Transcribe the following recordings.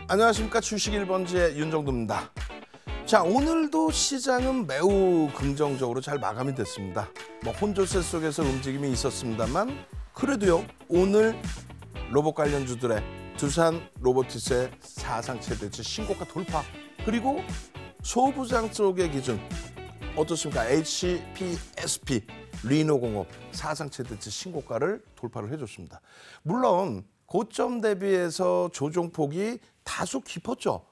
안녕하십니까. 주식 1번지의 윤정도입니다. 자, 오늘도 시장은 매우 긍정적으로 잘 마감이 됐습니다. 혼조세 속에서 움직임이 있었습니다만 그래도요, 오늘 로봇 관련주들의 두산 로보티스의 사상 최대치 신고가 돌파, 그리고 소부장 쪽의 기준 어떻습니까? HPSP 리노공업 사상 최대치 신고가를 돌파를 해줬습니다. 물론 고점 대비해서 조정폭이 다소 깊었죠.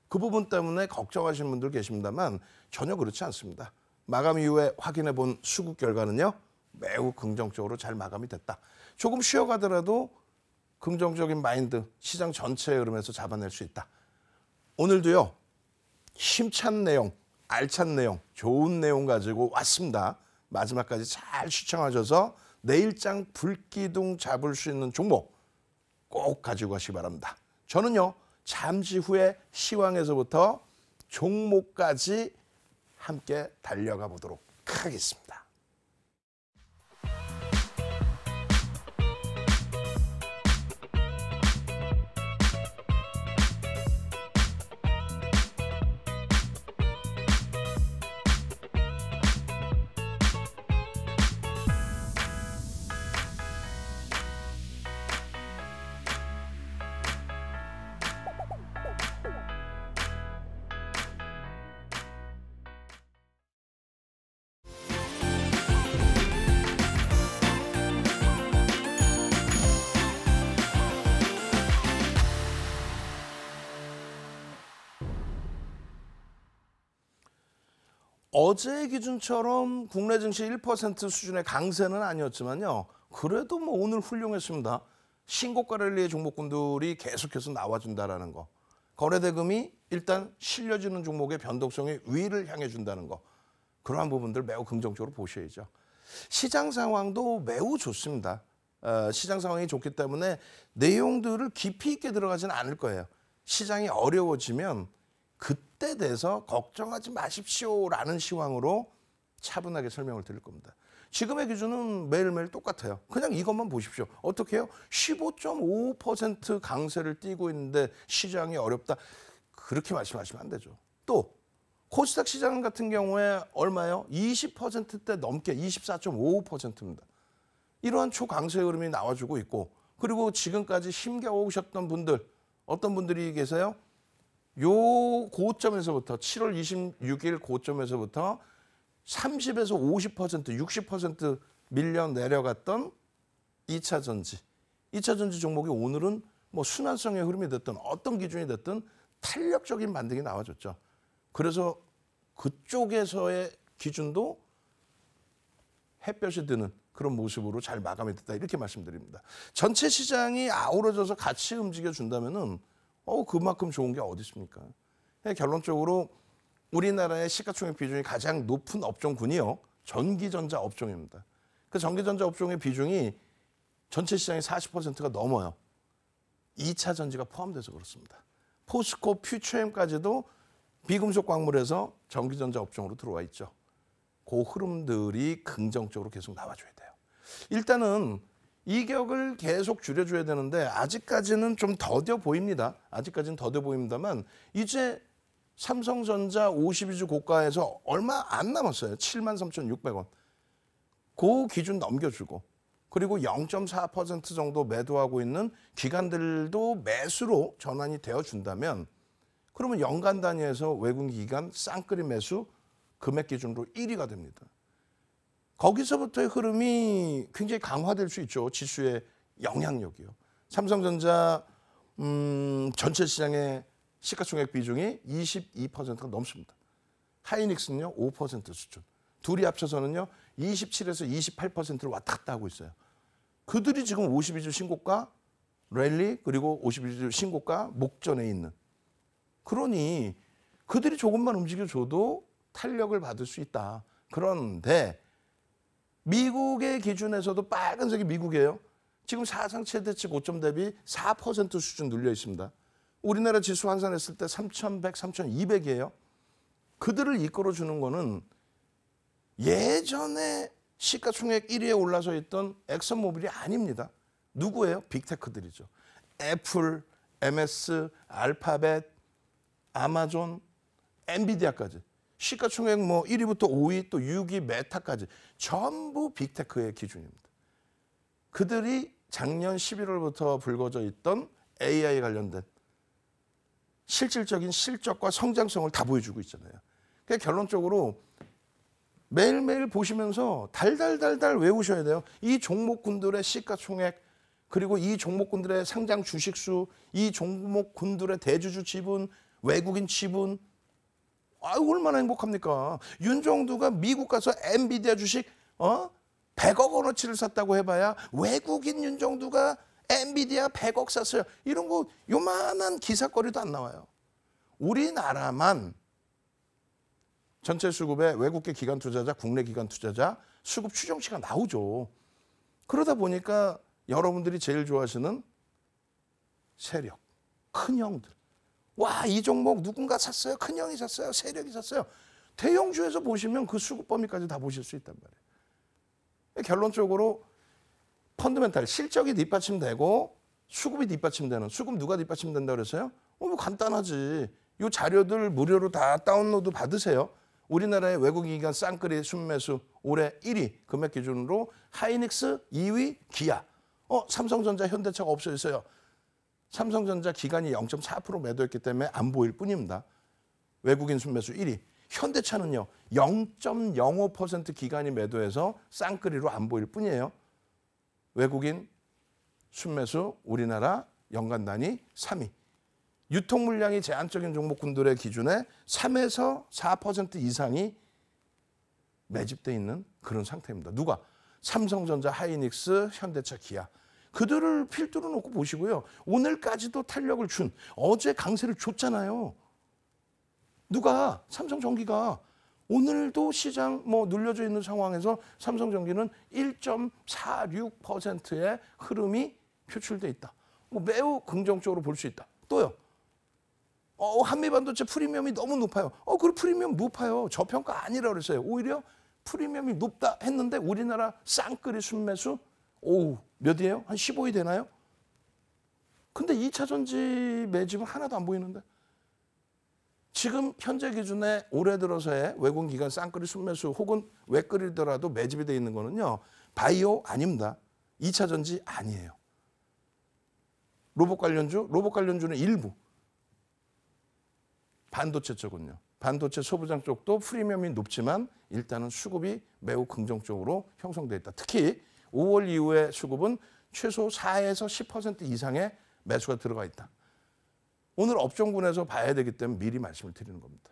그 부분 때문에 걱정하시는 분들 계십니다만 전혀 그렇지 않습니다. 마감 이후에 확인해 본 수급 결과는요, 매우 긍정적으로 잘 마감이 됐다. 조금 쉬어가더라도 긍정적인 마인드, 시장 전체의 흐름에서 잡아낼 수 있다. 오늘도요, 힘찬 내용, 알찬 내용, 좋은 내용 가지고 왔습니다. 마지막까지 잘 시청하셔서 내일장 불기둥 잡을 수 있는 종목 꼭 가지고 가시기 바랍니다. 저는요, 잠시 후에 시황에서부터 종목까지 함께 달려가 보도록 하겠습니다. 어제 기준처럼 국내 증시 1% 수준의 강세는 아니었지만요, 그래도 오늘 훌륭했습니다. 신고가 랠리의 종목군들이 계속해서 나와준다라는 거. 거래대금이 일단 실려지는 종목의 변동성이 위를 향해 준다는 거. 그러한 부분들 매우 긍정적으로 보셔야죠. 시장 상황도 매우 좋습니다. 시장 상황이 좋기 때문에 내용들을 깊이 있게 들어가지는 않을 거예요. 시장이 어려워지면 그때 돼서 걱정하지 마십시오라는 시황으로 차분하게 설명을 드릴 겁니다. 지금의 기준은 매일매일 똑같아요. 그냥 이것만 보십시오. 어떻게 해요? 15.5% 강세를 띠고 있는데 시장이 어렵다. 그렇게 말씀하시면 안 되죠. 또 코스닥 시장 같은 경우에 얼마예요? 20%대 넘게 24.55%입니다. 이러한 초강세 흐름이 나와주고 있고, 그리고 지금까지 힘겨우셨던 분들, 어떤 분들이 계세요? 요 고점에서부터 7월 26일 고점에서부터 30에서 50%, 60% 밀려 내려갔던 2차 전지 종목이 오늘은 순환성의 흐름이 됐든 어떤 기준이 됐든 탄력적인 반등이 나와줬죠. 그래서 그쪽에서의 기준도 햇볕이 드는 그런 모습으로 잘 마감이 됐다, 이렇게 말씀드립니다. 전체 시장이 아우러져서 같이 움직여 준다면은 그만큼 좋은 게 어디 있습니까? 결론적으로 우리나라의 시가총액 비중이 가장 높은 업종군이요, 전기전자 업종입니다. 그 전기전자 업종의 비중이 전체 시장의 40%가 넘어요. 2차 전지가 포함돼서 그렇습니다. 포스코, 퓨처엠까지도 비금속 광물에서 전기전자 업종으로 들어와 있죠. 그 흐름들이 긍정적으로 계속 나와줘야 돼요. 일단은 이격을 계속 줄여줘야 되는데 아직까지는 좀 더뎌 보입니다. 아직까지는 더뎌 보입니다만 이제 삼성전자 52주 고가에서 얼마 안 남았어요. 73,600원. 그 기준 넘겨주고, 그리고 0.4% 정도 매도하고 있는 기관들도 매수로 전환이 되어준다면, 그러면 연간 단위에서 외국 기관 쌍끌이 매수 금액 기준으로 1위가 됩니다. 거기서부터의 흐름이 굉장히 강화될 수 있죠. 지수의 영향력이요. 삼성전자 전체 시장의 시가총액 비중이 22%가 넘습니다. 하이닉스는요 5% 수준. 둘이 합쳐서는요 27에서 28%를 왔다 갔다 하고 있어요. 그들이 지금 52주 신고가 랠리, 그리고 52주 신고가 목전에 있는. 그러니 그들이 조금만 움직여줘도 탄력을 받을 수 있다. 그런데 미국의 기준에서도 빨간색이 미국이에요. 지금 사상 최대치 고점 대비 4% 수준 눌려 있습니다. 우리나라 지수 환산했을 때 3,100, 3,200이에요. 그들을 이끌어주는 거는 예전에 시가총액 1위에 올라서 있던 엑슨모빌이 아닙니다. 누구예요? 빅테크들이죠. 애플, MS, 알파벳, 아마존, 엔비디아까지 시가총액 뭐 1위부터 5위 또 6위 메타까지 전부 빅테크의 기준입니다. 그들이 작년 11월부터 불거져 있던 AI 관련된 실질적인 실적과 성장성을 다 보여주고 있잖아요. 그러니까 결론적으로 매일매일 보시면서 달달달달 외우셔야 돼요. 이 종목군들의 시가총액, 그리고 이 종목군들의 상장 주식수, 이 종목군들의 대주주 지분, 외국인 지분. 아유, 얼마나 행복합니까? 윤정두가 미국 가서 엔비디아 주식 100억 원어치를 샀다고 해봐야 외국인 윤정두가 엔비디아 100억 샀어요. 이런 거 요만한 기사거리도 안 나와요. 우리나라만 전체 수급의 외국계 기관 투자자, 국내 기관 투자자 수급 추정치가 나오죠. 그러다 보니까 여러분들이 제일 좋아하시는 세력, 큰 형들. 와, 이 종목 누군가 샀어요. 큰 형이 샀어요. 세력이 샀어요. 대형주에서 보시면 그 수급 범위까지 다 보실 수 있단 말이에요. 결론적으로 펀더멘탈, 실적이 뒷받침되고 수급이 뒷받침되는, 수급 누가 뒷받침된다고 그랬어요? 뭐 간단하지. 이 자료들 무료로 다 다운로드 받으세요. 우리나라의 외국인 기관 쌍끌이 순매수 올해 1위 금액 기준으로 하이닉스 2위 기아. 삼성전자 현대차가 없어졌어요. 삼성전자 기관이 0.4% 매도했기 때문에 안 보일 뿐입니다. 외국인 순매수 1위. 현대차는요. 0.05% 기관이 매도해서 쌍끌이로 안 보일 뿐이에요. 외국인 순매수 우리나라 연간 단위 3위. 유통 물량이 제한적인 종목군들의 기준에 3에서 4% 이상이 매집돼 있는 그런 상태입니다. 누가? 삼성전자, 하이닉스, 현대차, 기아. 그들을 필두로 놓고 보시고요. 오늘까지도 탄력을 준, 어제 강세를 줬잖아요. 누가? 삼성전기가. 오늘도 시장 눌려져 있는 상황에서 삼성전기는 1.46%의 흐름이 표출돼 있다. 매우 긍정적으로 볼 수 있다. 또요. 한미반도체 프리미엄이 너무 높아요. 그 프리미엄 높아요. 저평가 아니라 그랬어요. 오히려 프리미엄이 높다 했는데 우리나라 쌍끌이 순매수 몇이에요? 한 15위 되나요? 근데 2차 전지 매집은 하나도 안 보이는데. 지금 현재 기준에 올해 들어서의 외국인 기관 쌍끌이 순매수 혹은 외끌이더라도 매집이 되어 있는 거는요. 바이오 아닙니다. 2차 전지 아니에요. 로봇 관련주는 일부. 반도체 쪽은요. 반도체 소부장 쪽도 프리미엄이 높지만 일단은 수급이 매우 긍정적으로 형성되어 있다. 특히 5월 이후의 수급은 최소 4에서 10% 이상의 매수가 들어가 있다. 오늘 업종군에서 봐야 되기 때문에 미리 말씀을 드리는 겁니다.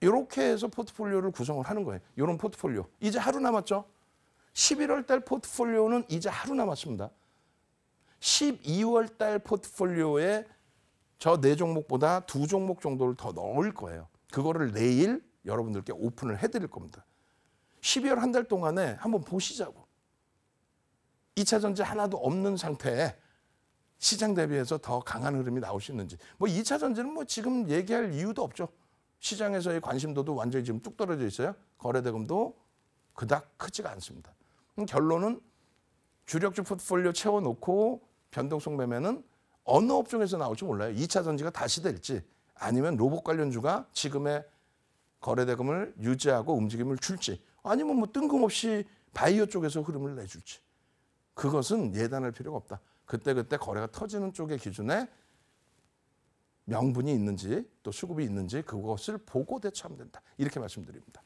이렇게 해서 포트폴리오를 구성을 하는 거예요. 이런 포트폴리오. 이제 하루 남았죠? 11월 달 포트폴리오는 이제 하루 남았습니다. 12월 달 포트폴리오에 저 4종목보다 2종목 정도를 더 넣을 거예요. 그거를 내일 여러분들께 오픈을 해드릴 겁니다. 12월 한 달 동안에 한번 보시자고. 2차 전지 하나도 없는 상태에 시장 대비해서 더 강한 흐름이 나올 수 있는지. 2차 전지는 지금 얘기할 이유도 없죠. 시장에서의 관심도도 완전히 지금 뚝 떨어져 있어요. 거래대금도 그닥 크지가 않습니다. 결론은 주력주 포트폴리오 채워놓고 변동성 매매는 어느 업종에서 나올지 몰라요. 2차 전지가 다시 될지 아니면 로봇 관련주가 지금의 거래대금을 유지하고 움직임을 줄지 아니면 뜬금없이 바이오 쪽에서 흐름을 내줄지. 그것은 예단할 필요가 없다. 그때그때 거래가 터지는 쪽의 기준에 명분이 있는지 또 수급이 있는지 그것을 보고 대처하면 된다. 이렇게 말씀드립니다.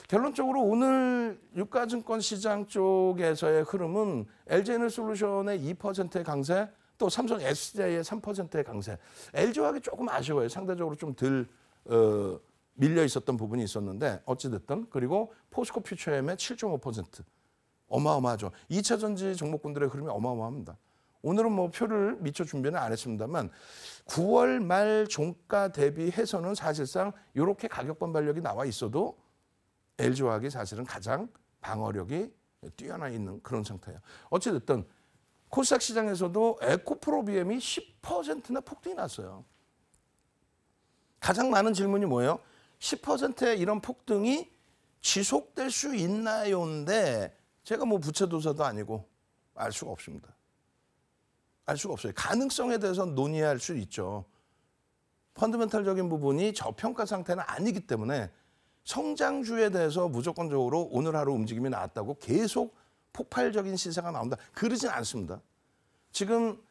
결론적으로 오늘 유가증권 시장 쪽에서의 흐름은 LG에너지솔루션의 2%의 강세 또 삼성 SDI의 3%의 강세. LG화학이 조금 아쉬워요. 상대적으로 좀 덜 밀려 있었던 부분이 있었는데 어찌됐든 그리고 포스코 퓨처엠의 7.5% 어마어마하죠. 2차 전지 종목군들의 흐름이 어마어마합니다. 오늘은 표를 미처 준비는 안 했습니다만 9월 말 종가 대비해서는 사실상 이렇게 가격 반발력이 나와 있어도 LG화학이 사실은 가장 방어력이 뛰어나 있는 그런 상태예요. 어찌됐든 코스닥 시장에서도 에코프로비엠이 10%나 폭등이 났어요. 가장 많은 질문이 뭐예요? 10%의 이런 폭등이 지속될 수 있나요인데 제가 부채도사도 아니고 알 수가 없습니다. 알 수가 없어요. 가능성에 대해서 논의할 수 있죠. 펀더멘탈적인 부분이 저평가 상태는 아니기 때문에 성장주에 대해서 무조건적으로 오늘 하루 움직임이 나왔다고 계속 폭발적인 시세가 나온다. 그러진 않습니다. 지금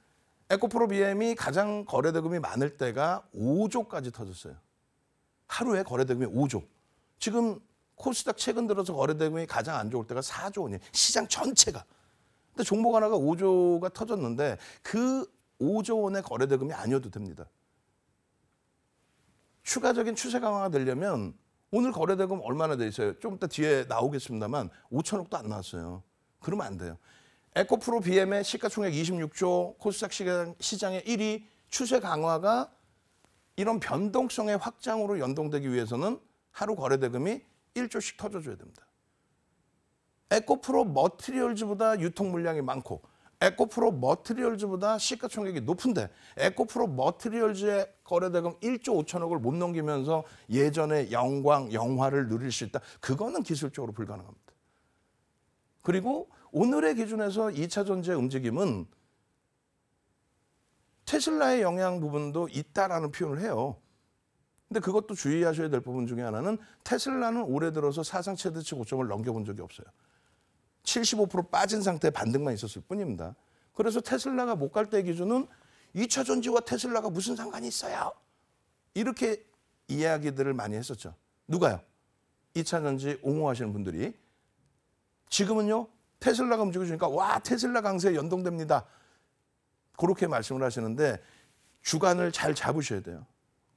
에코프로 BM이 가장 거래대금이 많을 때가 5조까지 터졌어요. 하루에 거래대금이 5조. 지금 코스닥 최근 들어서 거래대금이 가장 안 좋을 때가 4조 원이에요. 시장 전체가. 근데 종목 하나가 5조가 터졌는데 그 5조 원의 거래대금이 아니어도 됩니다. 추가적인 추세 강화가 되려면 오늘 거래대금 얼마나 돼 있어요? 좀 이따 뒤에 나오겠습니다만 5천억도 안 나왔어요. 그러면 안 돼요. 에코프로 BM의 시가총액 26조, 코스닥 시장의 1위 추세 강화가 이런 변동성의 확장으로 연동되기 위해서는 하루 거래대금이 1조씩 터져줘야 됩니다. 에코프로 머티리얼즈보다 유통 물량이 많고 에코프로 머티리얼즈보다 시가총액이 높은데 에코프로 머티리얼즈의 거래대금 1조 5천억을 못 넘기면서 예전의 영화를 누릴 수 있다. 그거는 기술적으로 불가능합니다. 그리고 오늘의 기준에서 2차 전지의 움직임은 테슬라의 영향 부분도 있다라는 표현을 해요. 근데 그것도 주의하셔야 될 부분 중에 하나는 테슬라는 올해 들어서 사상 최대치 고점을 넘겨본 적이 없어요. 75% 빠진 상태의 반등만 있었을 뿐입니다. 그래서 테슬라가 못 갈 때 기준은 2차 전지와 테슬라가 무슨 상관이 있어요? 이렇게 이야기들을 많이 했었죠. 누가요? 2차 전지 옹호하시는 분들이. 지금은요. 테슬라가 움직여주니까 와 테슬라 강세에 연동됩니다. 그렇게 말씀을 하시는데 주간을 잘 잡으셔야 돼요.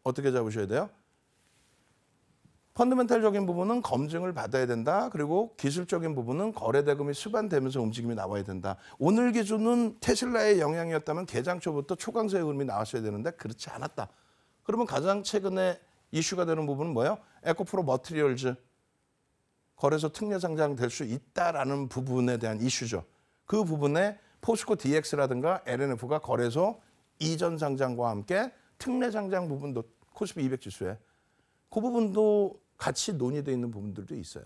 어떻게 잡으셔야 돼요? 펀더멘탈적인 부분은 검증을 받아야 된다. 그리고 기술적인 부분은 거래대금이 수반되면서 움직임이 나와야 된다. 오늘 기준은 테슬라의 영향이었다면 개장 초부터 초강세의 흐름이 나왔어야 되는데 그렇지 않았다. 그러면 가장 최근에 이슈가 되는 부분은 뭐예요? 에코프로 머티리얼즈. 거래소 특례 상장될 수 있다라는 부분에 대한 이슈죠. 그 부분에 포스코 DX라든가 LNF가 거래소 이전 상장과 함께 특례 상장 부분도 코스피 200 지수에 그 부분도 같이 논의되어 있는 부분들도 있어요.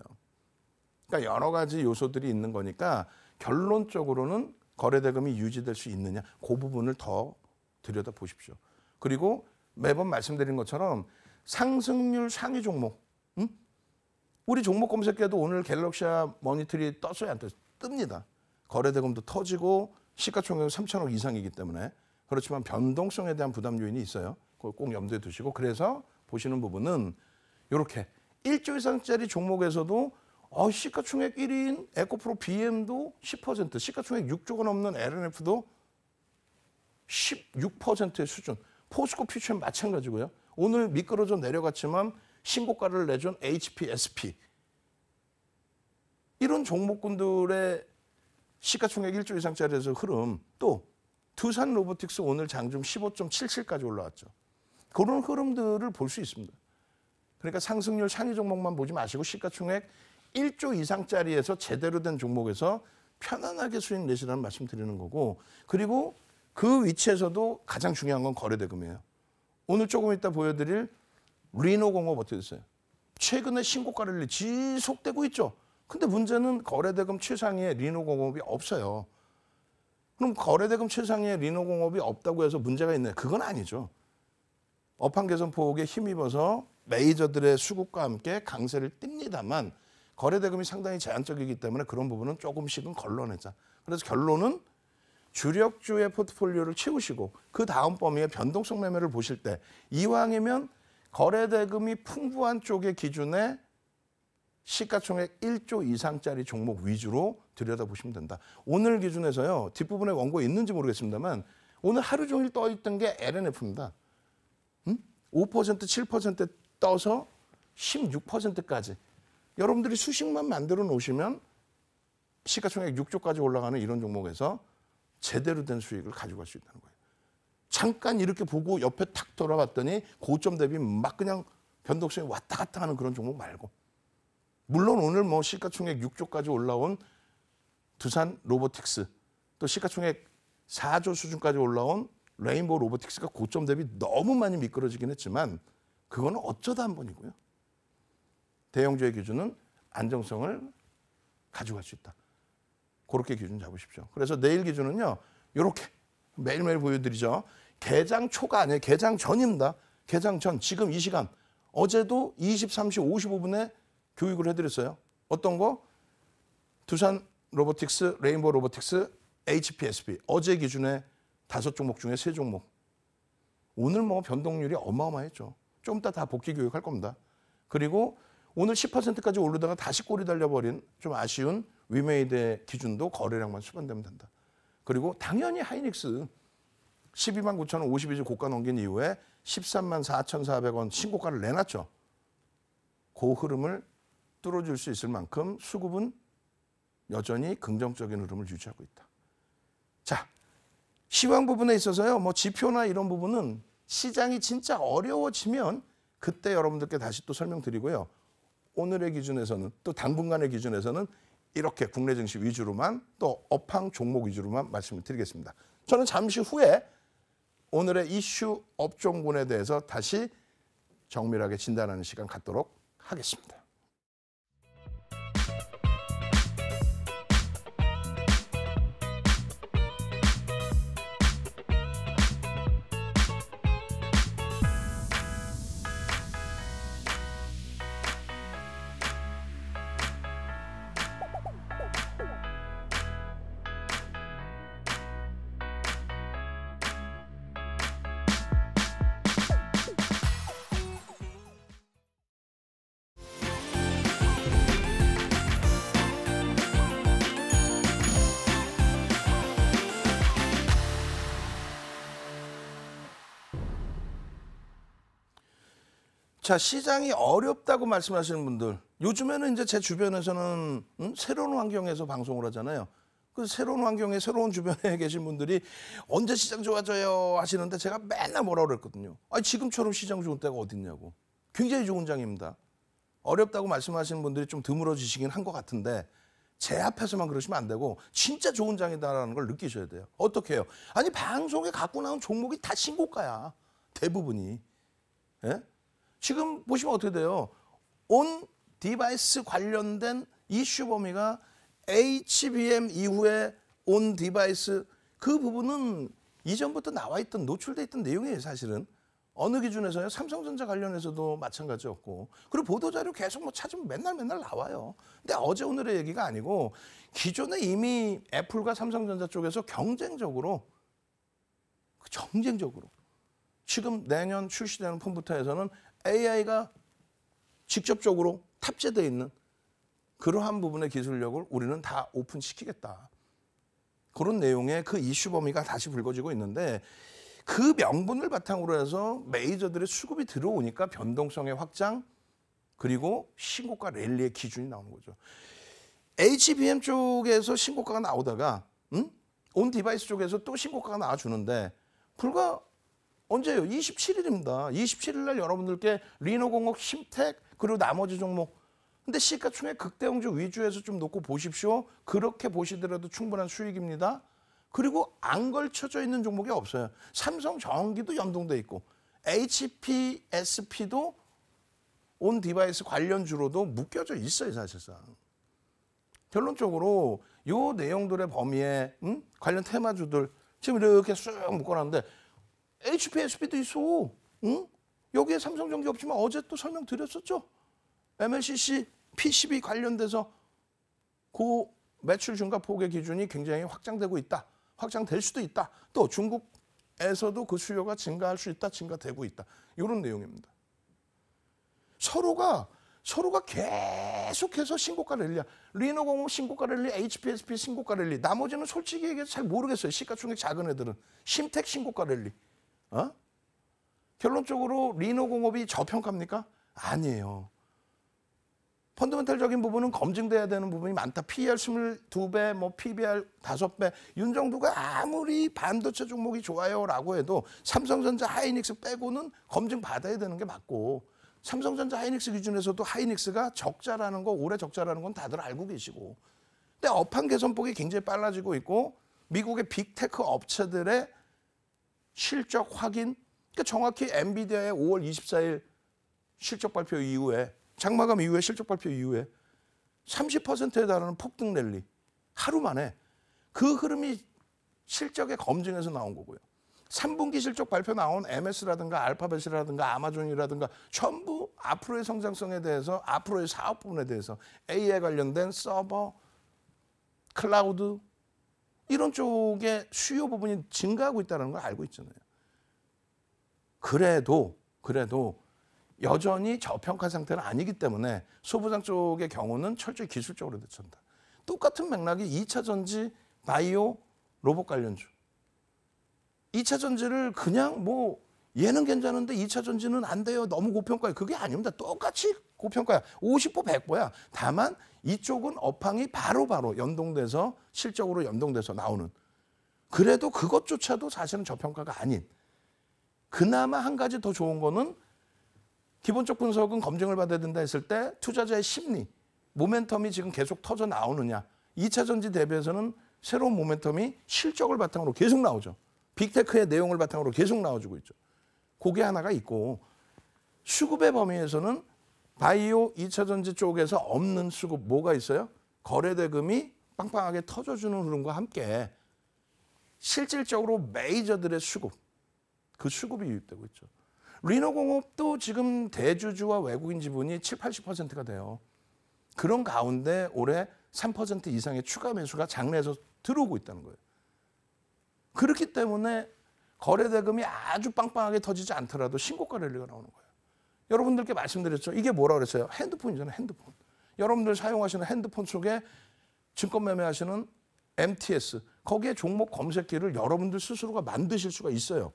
그러니까 여러 가지 요소들이 있는 거니까 결론적으로는 거래대금이 유지될 수 있느냐 그 부분을 더 들여다보십시오. 그리고 매번 말씀드린 것처럼 상승률 상위 종목 우리 종목 검색해도 오늘 갤럭시아 머니터리 떴어요 안 떴어요? 뜹니다. 거래대금도 터지고 시가총액 3천억 이상이기 때문에 그렇지만 변동성에 대한 부담 요인이 있어요. 그걸 꼭 염두에 두시고 그래서 보시는 부분은 이렇게 1조 이상짜리 종목에서도 시가총액 1위인 에코프로 BM도 10%, 시가총액 6조가 넘는 LNF도 16%의 수준. 포스코 퓨처는 마찬가지고요. 오늘 미끄러져 내려갔지만 신고가를 내준 HP, SP. 이런 종목군들의 시가총액 1조 이상짜리에서 흐름 또 두산 로보틱스 오늘 장중 15.77까지 올라왔죠. 그런 흐름들을 볼 수 있습니다. 그러니까 상승률 상위 종목만 보지 마시고 시가총액 1조 이상짜리에서 제대로 된 종목에서 편안하게 수익 내시라는 말씀 드리는 거고 그리고 그 위치에서도 가장 중요한 건 거래대금이에요. 오늘 조금 이따 보여드릴 리노공업 어떻게 됐어요? 최근에 신고가를 지속되고 있죠. 근데 문제는 거래대금 최상위에 리노공업이 없어요. 그럼 거래대금 최상위에 리노공업이 없다고 해서 문제가 있나요? 그건 아니죠. 업황 개선 폭에 힘입어서 메이저들의 수급과 함께 강세를 띱니다만 거래대금이 상당히 제한적이기 때문에 그런 부분은 조금씩은 걸러내자. 그래서 결론은 주력주의 포트폴리오를 채우시고 그 다음 범위의 변동성 매매를 보실 때 이왕이면 거래대금이 풍부한 쪽의 기준에 시가총액 1조 이상짜리 종목 위주로 들여다보시면 된다. 오늘 기준에서요. 뒷부분에 원고에 있는지 모르겠습니다만 오늘 하루 종일 떠있던 게 LNF입니다. 5% 7% 떠서 16%까지. 여러분들이 수식만 만들어 놓으시면 시가총액 6조까지 올라가는 이런 종목에서 제대로 된 수익을 가져갈 수 있다는 거예요. 잠깐 이렇게 보고 옆에 탁 돌아봤더니 고점 대비 막 그냥 변동성이 왔다 갔다 하는 그런 종목 말고. 물론 오늘 뭐 시가총액 6조까지 올라온 두산 로보틱스 또 시가총액 4조 수준까지 올라온 레인보우 로보틱스가 고점 대비 너무 많이 미끄러지긴 했지만 그거는 어쩌다 한 번이고요. 대형주의 기준은 안정성을 가져갈 수 있다. 그렇게 기준 잡으십시오. 그래서 내일 기준은요. 이렇게 매일매일 보여드리죠. 개장 초가 아니에요. 개장 전입니다. 개장 전. 지금 이 시간. 어제도 23시 55분에 교육을 해드렸어요. 어떤 거? 두산 로보틱스, 레인보우 로보틱스, HPSP. 어제 기준에 5종목 중에 3종목. 오늘 뭐 변동률이 어마어마했죠. 좀 이따 다 복귀 교육할 겁니다. 그리고 오늘 10%까지 오르다가 다시 꼬리 달려버린 좀 아쉬운 위메이드의 기준도 거래량만 수반되면 된다. 그리고 당연히 하이닉스 12만 9천 원 52주 고가 넘긴 이후에 13만 4,400원 신고가를 내놨죠. 그 흐름을 뚫어줄 수 있을 만큼 수급은 여전히 긍정적인 흐름을 유지하고 있다. 자, 시황 부분에 있어서요. 뭐 지표나 이런 부분은 시장이 진짜 어려워지면 그때 여러분들께 다시 또 설명드리고요. 오늘의 기준에서는 또 당분간의 기준에서는 이렇게 국내 증시 위주로만 또 업황 종목 위주로만 말씀을 드리겠습니다. 저는 잠시 후에 오늘의 이슈 업종군에 대해서 다시 정밀하게 진단하는 시간 갖도록 하겠습니다. 자, 시장이 어렵다고 말씀하시는 분들, 요즘에는 이제 제 주변에서는 새로운 환경에서 방송을 하잖아요. 그 새로운 환경에 새로운 주변에 계신 분들이 언제 시장 좋아져요 하시는데 제가 맨날 뭐라고 그랬거든요. 아니, 지금처럼 시장 좋은 때가 어딨냐고. 굉장히 좋은 장입니다. 어렵다고 말씀하시는 분들이 좀 드물어지시긴 한 것 같은데 제 앞에서만 그러시면 안 되고 진짜 좋은 장이다라는 걸 느끼셔야 돼요. 어떻게 해요? 아니, 방송에 갖고 나온 종목이 다 신고가야. 대부분이. 예? 지금 보시면 어떻게 돼요? 온 디바이스 관련된 이슈 범위가 HBM 이후에 온 디바이스 그 부분은 이전부터 나와 있던 노출돼 있던 내용이에요, 사실은. 어느 기준에서요? 삼성전자 관련해서도 마찬가지였고. 그리고 보도자료 계속 뭐 찾으면 맨날 나와요. 근데 어제 오늘의 얘기가 아니고 기존에 이미 애플과 삼성전자 쪽에서 경쟁적으로 지금 내년 출시되는 폰부터 해서는 AI가 직접적으로 탑재되어 있는 그러한 부분의 기술력을 우리는 다 오픈시키겠다. 그런 내용의 그 이슈 범위가 다시 불거지고 있는데 그 명분을 바탕으로 해서 메이저들의 수급이 들어오니까 변동성의 확장 그리고 신고가 랠리의 기준이 나오는 거죠. HBM 쪽에서 신고가가 나오다가 온 디바이스 쪽에서 또 신고가가 나와주는데 불과 언제요? 27일입니다. 27일 날 여러분들께 리노공업, 힘텍 그리고 나머지 종목. 근데 시가총액 극대형주 위주에서 좀 놓고 보십시오. 그렇게 보시더라도 충분한 수익입니다. 그리고 안 걸쳐져 있는 종목이 없어요. 삼성전기도 연동돼 있고 HPSP도 온 디바이스 관련주로도 묶여져 있어요, 사실상. 결론적으로 이 내용들의 범위에 관련 테마주들 지금 이렇게 쑥 묶어놨는데 HPSP도 있어. 응? 여기에 삼성전기 없지만 어제 또 설명드렸었죠. MLCC, PCB 관련돼서 그 매출 증가 폭의 기준이 굉장히 확장되고 있다. 확장될 수도 있다. 또 중국에서도 그 수요가 증가할 수 있다. 증가되고 있다. 이런 내용입니다. 서로가 계속해서 신고가 랠리야. 리노공업 신고가 랠리, HPSP 신고가 랠리. 나머지는 솔직히 얘기해서 잘 모르겠어요. 시가총액 작은 애들은. 심텍 신고가 랠리. 결론적으로 리노공업이 저평가입니까? 아니에요. 펀더멘탈적인 부분은 검증돼야 되는 부분이 많다. PER 22배, 뭐 PBR 5배, 윤 정도가 아무리 반도체 종목이 좋아요라고 해도 삼성전자, 하이닉스 빼고는 검증 받아야 되는 게 맞고 삼성전자, 하이닉스 기준에서도 하이닉스가 적자라는 거, 올해 적자라는 건 다들 알고 계시고 근데 업황 개선폭이 굉장히 빨라지고 있고 미국의 빅테크 업체들의 실적 확인, 그러니까 정확히 엔비디아의 5월 24일 실적 발표 이후에 장마감 이후에 실적 발표 이후에 30%에 달하는 폭등 랠리 하루 만에 그 흐름이 실적의 검증에서 나온 거고요. 3분기 실적 발표 나온 MS라든가 알파벳이라든가 아마존이라든가 전부 앞으로의 성장성에 대해서 앞으로의 사업 부분에 대해서 AI에 관련된 서버, 클라우드 이런 쪽의 수요 부분이 증가하고 있다는 걸 알고 있잖아요. 그래도 여전히 저평가 상태는 아니기 때문에 소부장 쪽의 경우는 철저히 기술적으로 대처한다. 똑같은 맥락이 2차 전지, 바이오, 로봇 관련주. 2차 전지를 그냥 뭐 얘는 괜찮은데 2차 전지는 안 돼요. 너무 고평가예요. 그게 아닙니다. 똑같이 고평가야. 50보 100보야. 다만 이쪽은 업황이 바로바로 연동돼서 실적으로 연동돼서 나오는. 그래도 그것조차도 사실은 저평가가 아닌. 그나마 한 가지 더 좋은 거는 기본적 분석은 검증을 받아야 된다 했을 때 투자자의 심리, 모멘텀이 지금 계속 터져 나오느냐. 2차 전지 대비해서는 새로운 모멘텀이 실적을 바탕으로 계속 나오죠. 빅테크의 내용을 바탕으로 계속 나와주고 있죠. 그게 하나가 있고 수급의 범위에서는 바이오 2차 전지 쪽에서 없는 수급 뭐가 있어요? 거래대금이 빵빵하게 터져주는 흐름과 함께 실질적으로 메이저들의 수급, 그 수급이 유입되고 있죠. 리노공업도 지금 대주주와 외국인 지분이 7, 80%가 돼요. 그런 가운데 올해 3% 이상의 추가 매수가 장내에서 들어오고 있다는 거예요. 그렇기 때문에 거래대금이 아주 빵빵하게 터지지 않더라도 신고가 랠리가 나오는 거예요. 여러분들께 말씀드렸죠. 이게 뭐라 그랬어요? 핸드폰이잖아요. 핸드폰. 여러분들 사용하시는 핸드폰 속에 증권 매매하시는 MTS, 거기에 종목 검색기를 여러분들 스스로가 만드실 수가 있어요.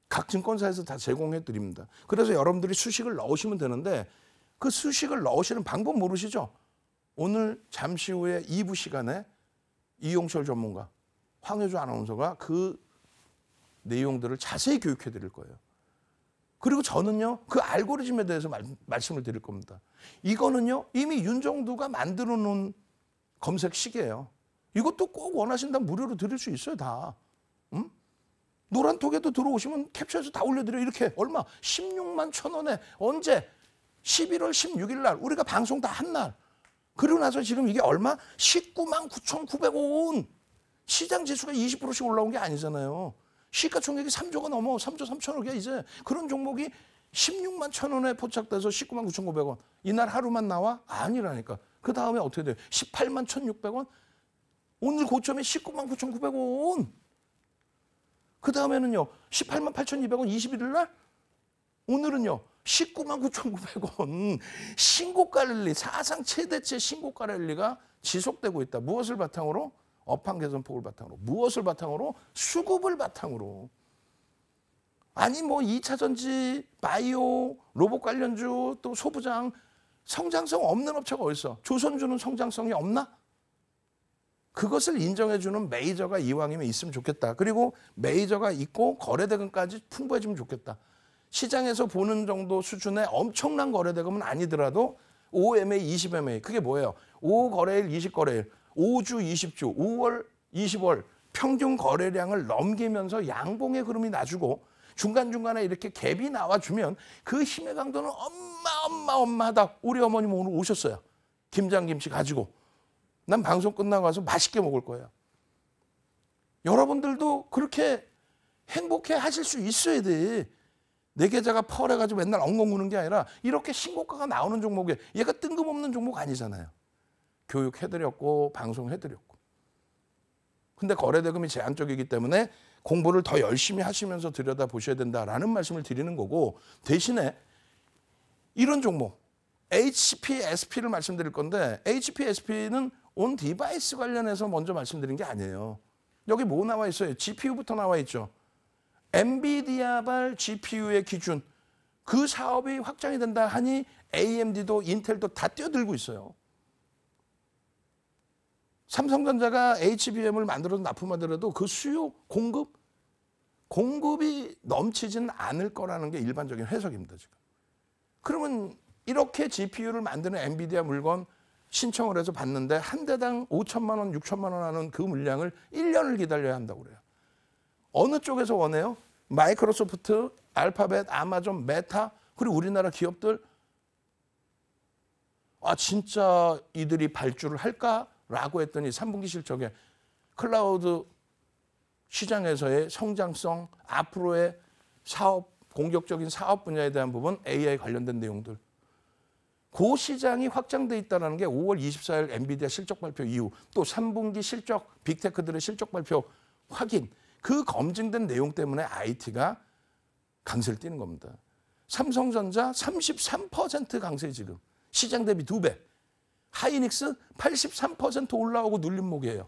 각 증권사에서 다 제공해 드립니다. 그래서 여러분들이 수식을 넣으시면 되는데 그 수식을 넣으시는 방법 모르시죠? 오늘 잠시 후에 2부 시간에 이용철 전문가, 황효주 아나운서가 그 내용들을 자세히 교육해 드릴 거예요. 그리고 저는요, 그 알고리즘에 대해서 말씀을 드릴 겁니다. 이거는요, 이미 윤정두가 만들어 놓은 검색식이에요. 이것도 꼭 원하신다면 무료로 드릴 수 있어요, 다. 응? 노란톡에도 들어오시면 캡처해서 다 올려드려요. 이렇게 얼마? 16만 1,000원에 언제? 11월 16일 날 우리가 방송 다 한 날. 그러고 나서 지금 이게 얼마? 19만 9,900원. 시장 지수가 20%씩 올라온 게 아니잖아요. 시가총액이 3조가 넘어 3조 3천억이야 이제. 그런 종목이 16만 1,000원에 포착돼서 19만 9,900원. 이날 하루만 나와? 아니라니까. 그 다음에 어떻게 돼요? 18만 1,600원? 오늘 고점이 19만 9,900원. 그 다음에는요. 18만 8,200원 21일 날? 오늘은요. 19만 9,900원. 신고가 랠리, 사상 최대치 신고가 랠리가 지속되고 있다. 무엇을 바탕으로? 업황 개선폭을 바탕으로. 무엇을 바탕으로? 수급을 바탕으로. 아니 뭐 2차 전지, 바이오, 로봇 관련주, 또 소부장, 성장성 없는 업체가 어딨어? 조선주는 성장성이 없나? 그것을 인정해주는 메이저가 이왕이면 있으면 좋겠다. 그리고 메이저가 있고 거래대금까지 풍부해지면 좋겠다. 시장에서 보는 정도 수준의 엄청난 거래대금은 아니더라도 5MA, 20MA. 그게 뭐예요? 5거래일, 20거래일. 5주, 20주, 5월, 20월 평균 거래량을 넘기면서 양봉의 흐름이 나주고 중간중간에 이렇게 갭이 나와주면 그 힘의 강도는 어마어마하다. 우리 어머님 오늘 오셨어요. 김장김치 가지고. 난 방송 끝나고 와서 맛있게 먹을 거예요. 여러분들도 그렇게 행복해 하실 수 있어야 돼. 내 계좌가 펄해가지고 맨날 엉엉 우는 게 아니라 이렇게 신고가가 나오는 종목에 얘가 뜬금없는 종목 아니잖아요. 교육해드렸고 방송해드렸고. 근데 거래대금이 제한적이기 때문에 공부를 더 열심히 하시면서 들여다보셔야 된다라는 말씀을 드리는 거고 대신에 이런 종목 HPSP를 말씀드릴 건데 HPSP는 온 디바이스 관련해서 먼저 말씀드린 게 아니에요. 여기 뭐 나와 있어요? GPU부터 나와 있죠. 엔비디아발 GPU의 기준 그 사업이 확장이 된다 하니 AMD도 인텔도 다 뛰어들고 있어요. 삼성전자가 HBM을 만들어서 납품하더라도 그 수요, 공급이 넘치지는 않을 거라는 게 일반적인 해석입니다. 지금. 그러면 이렇게 GPU를 만드는 엔비디아 물건 신청을 해서 받는데 한 대당 5천만 원, 6천만 원 하는 그 물량을 1년을 기다려야 한다고 그래요. 어느 쪽에서 원해요? 마이크로소프트, 알파벳, 아마존, 메타, 그리고 우리나라 기업들 아 진짜 이들이 발주를 할까라고 했더니 3분기 실적에 클라우드 시장에서의 성장성, 앞으로의 사업, 공격적인 사업 분야에 대한 부분, AI 관련된 내용들. 그 시장이 확장돼 있다는 게 5월 24일 엔비디아 실적 발표 이후 또 3분기 실적, 빅테크들의 실적 발표 확인. 그 검증된 내용 때문에 IT가 강세를 띠는 겁니다. 삼성전자 33% 강세 지금. 시장 대비 2배. 하이닉스 83% 올라오고 눌림목이에요.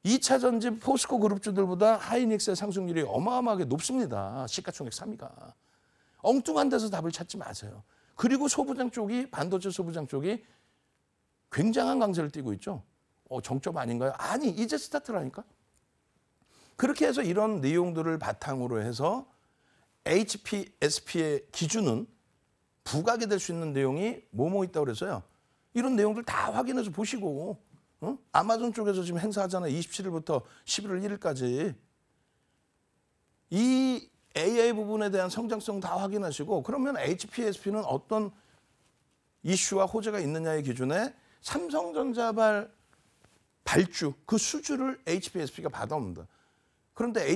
2차 전지 포스코 그룹주들보다 하이닉스의 상승률이 어마어마하게 높습니다. 시가총액 3위가. 엉뚱한 데서 답을 찾지 마세요. 그리고 소부장 쪽이, 반도체 소부장 쪽이 굉장한 강세를 띠고 있죠. 정점 아닌가요? 아니, 이제 스타트라니까. 그렇게 해서 이런 내용들을 바탕으로 해서 HPSP의 기준은 부각이 될 수 있는 내용이 뭐뭐 있다고 그래서요. 이런 내용들 다 확인해서 보시고, 아마존 쪽에서 지금 행사하잖아요. 27일부터 11월 1일까지. 이 AI 부분에 대한 성장성 다 확인하시고, 그러면 HPSP는 어떤 이슈와 호재가 있느냐의 기준에 삼성전자발 발주, 그 수주를 HPSP가 받아옵니다. 그런데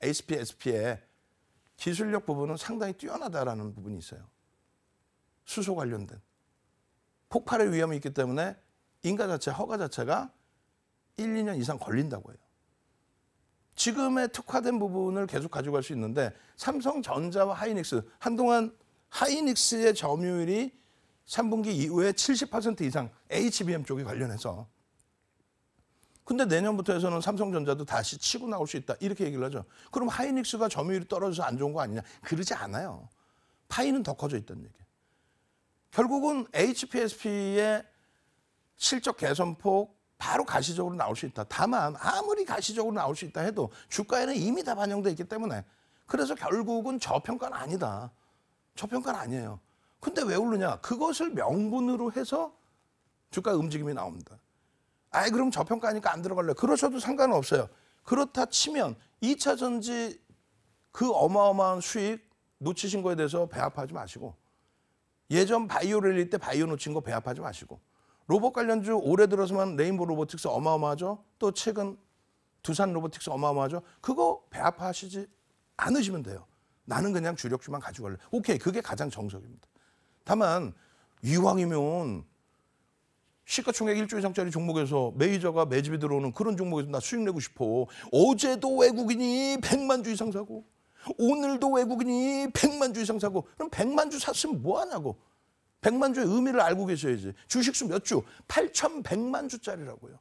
HPSP의 기술력 부분은 상당히 뛰어나다라는 부분이 있어요. 수소 관련된. 폭발의 위험이 있기 때문에 인가 자체, 허가 자체가 1, 2년 이상 걸린다고 해요. 지금의 특화된 부분을 계속 가져갈 수 있는데 삼성전자와 하이닉스, 한동안 하이닉스의 점유율이 3분기 이후에 70% 이상 HBM 쪽에 관련해서. 근데 내년부터 해서는 삼성전자도 다시 치고 나올 수 있다. 이렇게 얘기를 하죠. 그럼 하이닉스가 점유율이 떨어져서 안 좋은 거 아니냐? 그러지 않아요. 파이는 더 커져 있다는 얘기예요. 결국은 HPSP의 실적 개선폭 바로 가시적으로 나올 수 있다. 다만 아무리 가시적으로 나올 수 있다 해도 주가에는 이미 다 반영돼 있기 때문에 그래서 결국은 저평가는 아니다. 저평가는 아니에요. 근데 왜 오르냐? 그것을 명분으로 해서 주가 움직임이 나옵니다. 아이 그럼 저평가니까 안 들어갈래. 그러셔도 상관은 없어요. 그렇다 치면 2차 전지 그 어마어마한 수익 놓치신 거에 대해서 배합하지 마시고 예전 바이오 랠리 때 바이오 놓친 거 배합하지 마시고 로봇 관련주 올해 들어서만 레인보우 로보틱스 어마어마하죠. 또 최근 두산 로보틱스 어마어마하죠. 그거 배합하시지 않으시면 돼요. 나는 그냥 주력주만 가지고 갈래. 오케이, 그게 가장 정석입니다. 다만 이왕이면 시가총액 1조 이상짜리 종목에서 메이저가 매집이 들어오는 그런 종목에서 나 수익 내고 싶어. 어제도 외국인이 100만 주 이상 사고 오늘도 외국인이 100만 주 이상 사고 그럼 100만 주 샀으면 뭐 하냐고. 100만 주의 의미를 알고 계셔야지. 주식수 몇 주? 8,100만 주짜리라고요.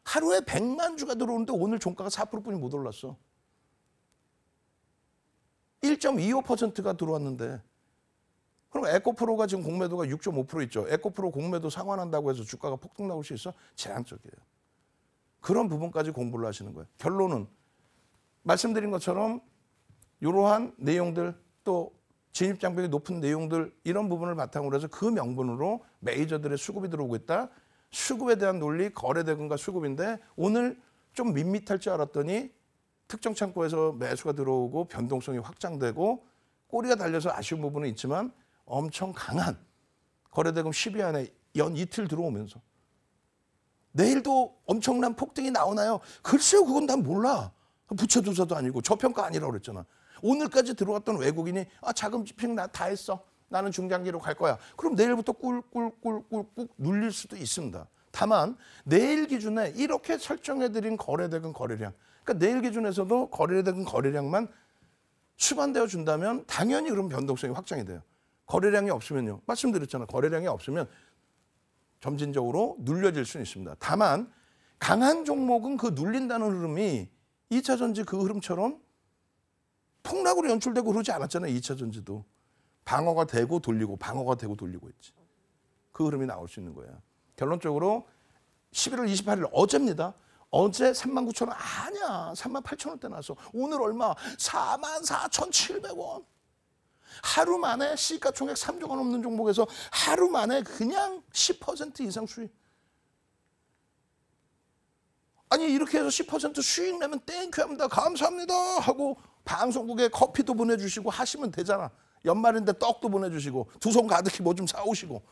하루에 100만 주가 들어오는데 오늘 종가가 4%뿐이 못 올랐어. 1.25%가 들어왔는데 그럼 에코프로가 지금 공매도가 6.5% 있죠. 에코프로 공매도 상환한다고 해서 주가가 폭등 나올 수 있어? 제한적이에요. 그런 부분까지 공부를 하시는 거예요. 결론은 말씀드린 것처럼 이러한 내용들 또 진입장벽이 높은 내용들 이런 부분을 바탕으로 해서 그 명분으로 메이저들의 수급이 들어오고 있다. 수급에 대한 논리, 거래대금과 수급인데 오늘 좀 밋밋할 줄 알았더니 특정 창고에서 매수가 들어오고 변동성이 확장되고 꼬리가 달려서 아쉬운 부분은 있지만 엄청 강한 거래대금 10위 안에 연 이틀 들어오면서 내일도 엄청난 폭등이 나오나요? 글쎄요, 그건 난 몰라. 부채조사도 아니고 저평가 아니라고 그랬잖아. 오늘까지 들어왔던 외국인이 자금 집행 나 다 했어. 나는 중장기로 갈 거야. 그럼 내일부터 꿀꿀꿀꿀 눌릴 수도 있습니다. 다만 내일 기준에 이렇게 설정해드린 거래대금 거래량, 그러니까 내일 기준에서도 거래대금 거래량만 수반되어 준다면 당연히 그런 변동성이 확장이 돼요. 거래량이 없으면요. 말씀드렸잖아요. 거래량이 없으면 점진적으로 눌려질 수는 있습니다. 다만 강한 종목은 그 눌린다는 흐름이 2차 전지 그 흐름처럼 폭락으로 연출되고 그러지 않았잖아요. 2차 전지도. 방어가 되고 돌리고 방어가 되고 돌리고 있지. 그 흐름이 나올 수 있는 거예요. 결론적으로 11월 28일 어제입니다. 어제 39,000원 아니야. 38,000원대 나왔어. 오늘 얼마? 44,700원. 하루 만에 시가총액 3조가 넘는 종목에서 하루 만에 그냥 10% 이상 수익. 아니 이렇게 해서 10% 수익 내면 땡큐합니다. 감사합니다 하고 방송국에 커피도 보내주시고 하시면 되잖아. 연말인데 떡도 보내주시고 두 손 가득히 뭐 좀 사오시고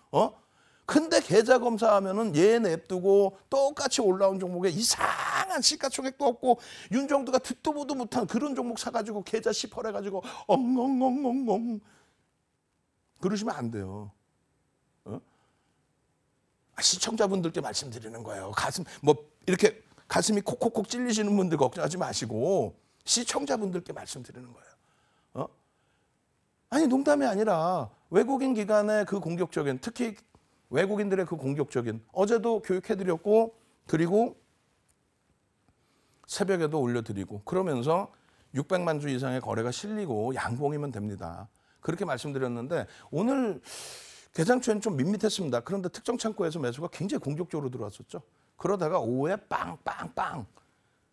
근데 계좌 검사하면은 얘 냅두고 똑같이 올라온 종목에 이상한 시가총액도 없고 윤정두가 듣도 보도 못한 그런 종목 사가지고 계좌 시펄해가지고 엉엉엉엉엉 그러시면 안 돼요. 어? 시청자분들께 말씀드리는 거예요. 이렇게 가슴이 콕콕콕 찔리시는 분들 걱정하지 마시고 시청자분들께 말씀드리는 거예요. 어? 아니 농담이 아니라 외국인 기관의 그 공격적인 특히 외국인들의 그 공격적인 어제도 교육해드렸고 그리고 새벽에도 올려드리고 그러면서 600만 주 이상의 거래가 실리고 양봉이면 됩니다. 그렇게 말씀드렸는데 오늘 개장초에는 좀 밋밋했습니다. 그런데 특정 창구에서 매수가 굉장히 공격적으로 들어왔었죠. 그러다가 오후에 빵빵빵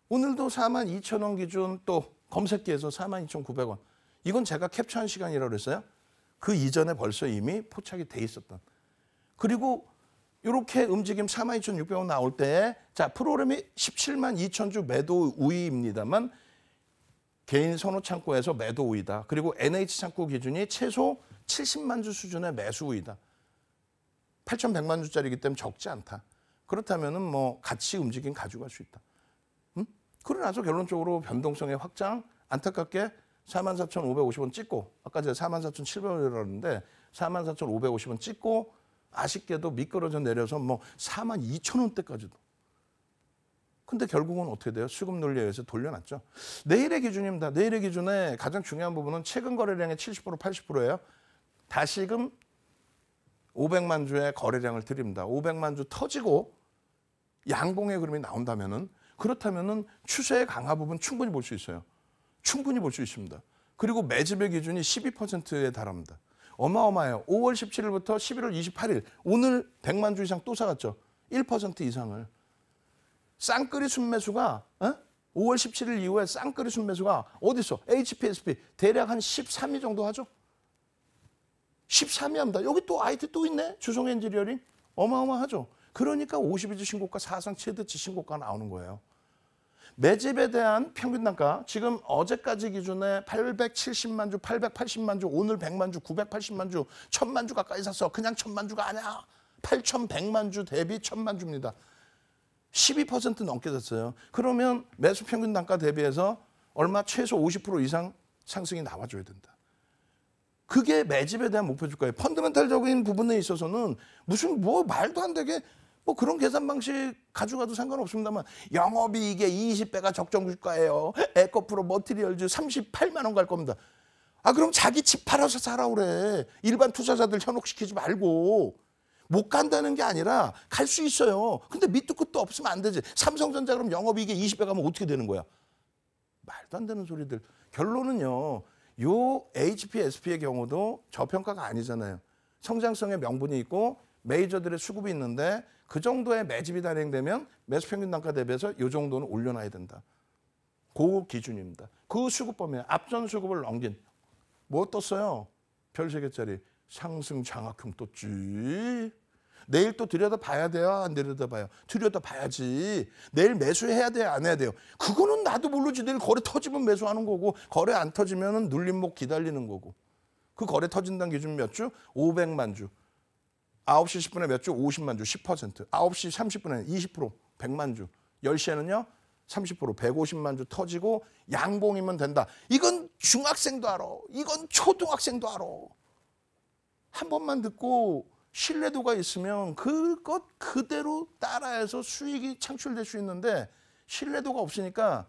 오늘도 42,000원 기준 또 검색기에서 42,900원 이건 제가 캡처한 시간이라고 그랬어요. 그 이전에 벌써 이미 포착이 돼 있었던 그리고 이렇게 움직임 42,600원 나올 때에 자 프로그램이 17만 2천 주 매도 우위입니다만 개인 선호 창구에서 매도 우위다. 그리고 NH 창구 기준이 최소 70만 주 수준의 매수 우위다. 8,100만 주짜리이기 때문에 적지 않다. 그렇다면은 뭐 같이 움직임 가져갈 수 있다. 그러고 나서 결론적으로 변동성의 확장 안타깝게 44,550원 찍고 아까 제가 44,700원이라고 했는데 44,550원 찍고 아쉽게도 미끄러져 내려서 뭐 42,000원대까지도. 근데 결국은 어떻게 돼요? 수급 논리에 의해서 돌려놨죠. 내일의 기준입니다. 내일의 기준에 가장 중요한 부분은 최근 거래량의 70% 80%예요. 다시금 500만 주의 거래량을 드립니다. 500만 주 터지고 양봉의 그림이 나온다면은 그렇다면은 추세의 강화 부분 충분히 볼 수 있어요. 충분히 볼 수 있습니다. 그리고 매집의 기준이 12%에 달합니다. 어마어마해요. 5월 17일부터 11월 28일 오늘 100만 주 이상 또 사갔죠. 1% 이상을. 쌍끌이 순매수가 5월 17일 이후에 쌍끌이 순매수가 어디 있어? HPSP 대략 한 13위 정도 하죠. 13위 합니다. 여기 또 IT 또 있네. 주성 엔지니어링. 어마어마하죠. 그러니까 52주 신고가 사상 최대치 신고가 나오는 거예요. 매집에 대한 평균 단가 지금 어제까지 기준에 870만 주, 880만 주, 오늘 100만 주, 980만 주, 1000만 주 가까이 샀어. 그냥 1000만 주가 아니야. 8100만 주 대비 1000만 주입니다. 12% 넘게 됐어요. 그러면 매수 평균 단가 대비해서 얼마 최소 50% 이상 상승이 나와줘야 된다. 그게 매집에 대한 목표 주가예요. 펀더멘탈적인 부분에 있어서는 무슨 뭐 말도 안 되게 뭐 그런 계산 방식 가져가도 상관없습니다만 영업이익의 20배가 적정 주가예요. 에코프로 머티리얼즈 38만 원 갈 겁니다. 아 그럼 자기 집 팔아서 사라 그래. 일반 투자자들 현혹시키지 말고. 못 간다는 게 아니라 갈 수 있어요. 근데 밑도 끝도 없으면 안 되지. 삼성전자 그럼 영업이익의 20배 가면 어떻게 되는 거야? 말도 안 되는 소리들. 결론은요. 요 HPSP의 경우도 저평가가 아니잖아요. 성장성의 명분이 있고 메이저들의 수급이 있는데 그 정도의 매집이 단행되면 매수평균 단가 대비해서 이 정도는 올려놔야 된다. 그 기준입니다. 그 수급 범위에 앞전 수급을 넘긴 뭐 떴어요? 별 3개짜리 상승 장악형 떴지. 내일 또 들여다봐야 돼요? 안 들여다봐요? 들여다봐야지. 내일 매수해야 돼요? 안 해야 돼요? 그거는 나도 모르지. 내일 거래 터지면 매수하는 거고 거래 안 터지면 눌림목 기다리는 거고. 그 거래 터진다는 기준 몇 주? 500만 주. 9시 10분에 몇 주? 50만 주, 10%. 9시 30분에 20%, 100만 주. 10시에는요? 30%, 150만 주 터지고 양봉이면 된다. 이건 중학생도 알아. 이건 초등학생도 알아. 한 번만 듣고 신뢰도가 있으면 그것 그대로 따라해서 수익이 창출될 수 있는데 신뢰도가 없으니까